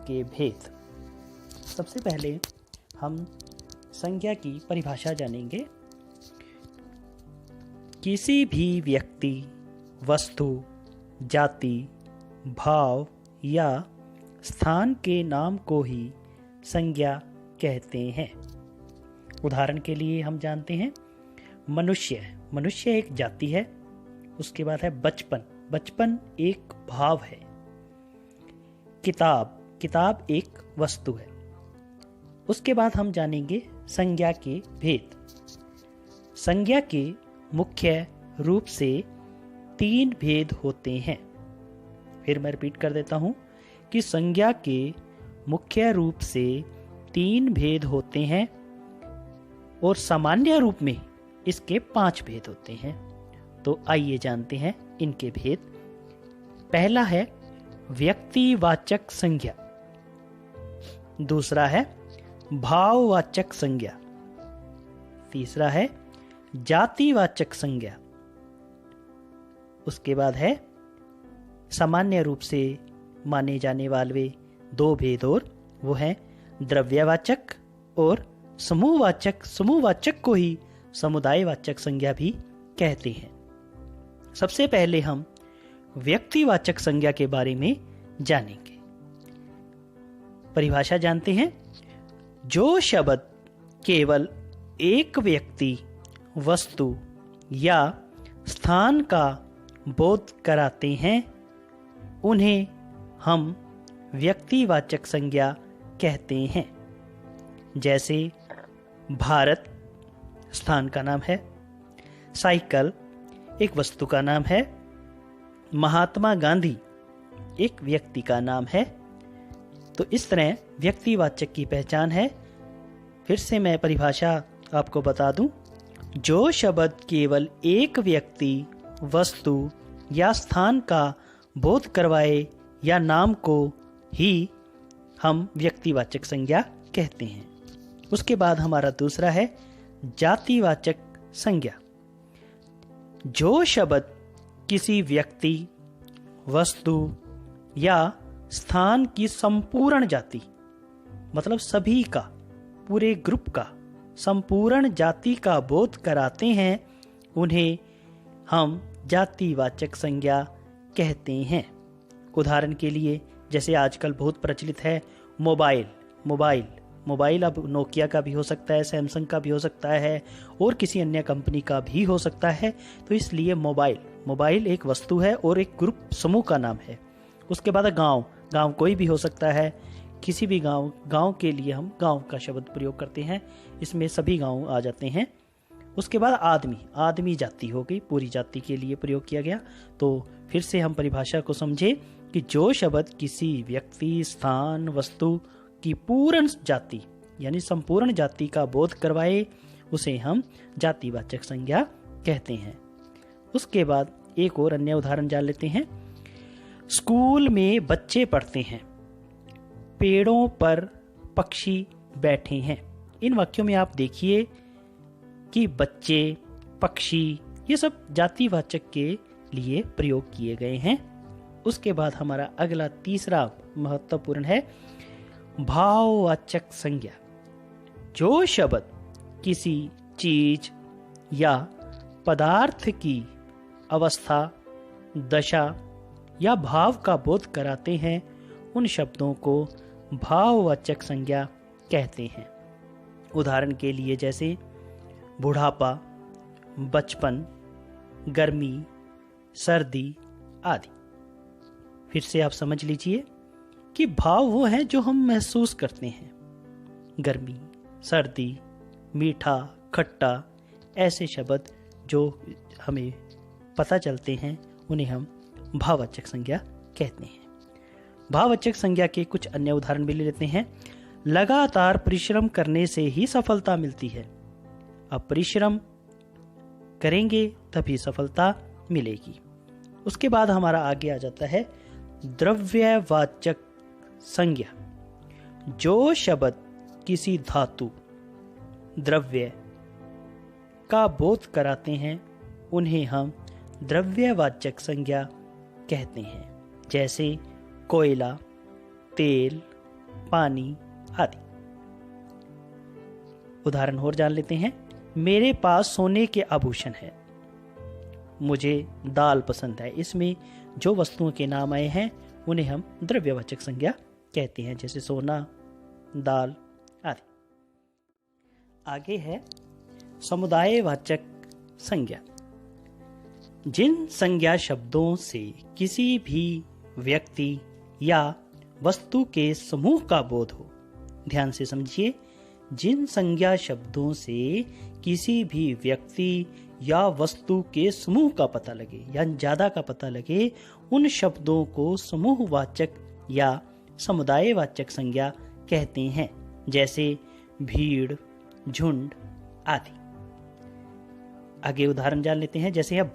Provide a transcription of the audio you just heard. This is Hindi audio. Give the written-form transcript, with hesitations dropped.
के भेद। सबसे पहले हम संज्ञा की परिभाषा जानेंगे। किसी भी व्यक्ति, वस्तु, जाति, भाव या स्थान के नाम को ही संज्ञा कहते हैं। उदाहरण के लिए हम जानते हैं मनुष्य एक जाति है। उसके बाद है बचपन एक भाव है। किताब एक वस्तु है। उसके बाद हम जानेंगे संज्ञा के भेद। संज्ञा के मुख्य रूप से 3 भेद होते हैं। फिर मैं रिपीट कर देता हूं कि संज्ञा के मुख्य रूप से 3 भेद होते हैं और सामान्य रूप में इसके 5 भेद होते हैं। तो आइए जानते हैं इनके भेद। पहला है व्यक्तिवाचक संज्ञा, दूसरा है भाववाचक संज्ञा, तीसरा है जातिवाचक संज्ञा। उसके बाद है सामान्य रूप से माने जाने वाले 2 भेद और वो है द्रव्यवाचक और समूहवाचक। समूहवाचक को ही समुदायवाचक संज्ञा भी कहते हैं। सबसे पहले हम व्यक्तिवाचक संज्ञा के बारे में जानेंगे। परिभाषा जानते हैं। जो शब्द केवल एक व्यक्ति, वस्तु या स्थान का बोध कराते हैं उन्हें हम व्यक्तिवाचक संज्ञा कहते हैं। जैसे भारत स्थान का नाम है, साइकिल एक वस्तु का नाम है, महात्मा गांधी एक व्यक्ति का नाम है। तो इस तरह व्यक्तिवाचक की पहचान है। फिर से मैं परिभाषा आपको बता दूं। जो शब्द केवल एक व्यक्ति, वस्तु या स्थान का बोध करवाए या नाम को ही हम व्यक्तिवाचक संज्ञा कहते हैं। उसके बाद हमारा दूसरा है जातिवाचक संज्ञा। जो शब्द किसी व्यक्ति, वस्तु या स्थान की संपूर्ण जाति, मतलब सभी का, पूरे ग्रुप का, संपूर्ण जाति का बोध कराते हैं उन्हें हम जातिवाचक संज्ञा कहते हैं। उदाहरण के लिए जैसे आजकल बहुत प्रचलित है मोबाइल अब नोकिया का भी हो सकता है, सैमसंग का भी हो सकता है और किसी अन्य कंपनी का भी हो सकता है। तो इसलिए मोबाइल एक वस्तु है और एक ग्रुप, समूह का नाम है। उसके बाद गांव कोई भी हो सकता है। किसी भी गांव के लिए हम गांव का शब्द प्रयोग करते हैं। इसमें सभी गांव आ जाते हैं। उसके बाद आदमी जाति हो गई, पूरी जाति के लिए प्रयोग किया गया। तो फिर से हम परिभाषा को समझे कि जो शब्द किसी व्यक्ति, स्थान, वस्तु की पूर्ण जाति यानी संपूर्ण जाति का बोध करवाए उसे हम जातिवाचक संज्ञा कहते हैं। उसके बाद एक और अन्य उदाहरण जान लेते हैं। स्कूल में बच्चे पढ़ते हैं, पेड़ों पर पक्षी बैठे हैं। इन वाक्यों में आप देखिए कि बच्चे, पक्षी ये सब जातिवाचक के लिए प्रयोग किए गए हैं। उसके बाद हमारा अगला तीसरा महत्वपूर्ण है भाववाचक संज्ञा। जो शब्द किसी चीज या पदार्थ की अवस्था, दशा या भाव का बोध कराते हैं उन शब्दों को भाववाचक संज्ञा कहते हैं। उदाहरण के लिए जैसे बुढ़ापा, बचपन, गर्मी, सर्दी आदि। फिर से आप समझ लीजिए कि भाव वो हैं जो हम महसूस करते हैं। गर्मी, सर्दी, मीठा, खट्टा ऐसे शब्द जो हमें पता चलते हैं उन्हें हम भाववाचक संज्ञा कहते हैं। भाववाचक संज्ञा के कुछ अन्य उदाहरण भी ले लेते हैं। लगातार परिश्रम करने से ही सफलता मिलती है। अब परिश्रम करेंगे तभी सफलता मिलेगी। उसके बाद हमारा आगे आ जाता है द्रव्यवाचक संज्ञा। जो शब्द किसी धातु, द्रव्य का बोध कराते हैं उन्हें हम द्रव्यवाचक संज्ञा कहते हैं। जैसे कोयला, तेल, पानी आदि। उदाहरण और जान लेते हैं। मेरे पास सोने के आभूषण है। मुझे दाल पसंद है। इसमें जो वस्तुओं के नाम आए हैं उन्हें हम द्रव्यवाचक संज्ञा कहते हैं, जैसे सोना, दाल आदि। आगे है समुदायवाचक संज्ञा। जिन संज्ञा शब्दों से किसी भी व्यक्ति या वस्तु के समूह का बोध हो, ध्यान से समझिए, जिन संज्ञा शब्दों से किसी भी व्यक्ति या वस्तु के समूह का पता लगे या ज्यादा का पता लगे, उन शब्दों को समूहवाचक या समुदायवाचक संज्ञा कहते हैं, जैसे भीड़, झुंड आदि। आगे उदाहरण जान लेते हैं। जैसे है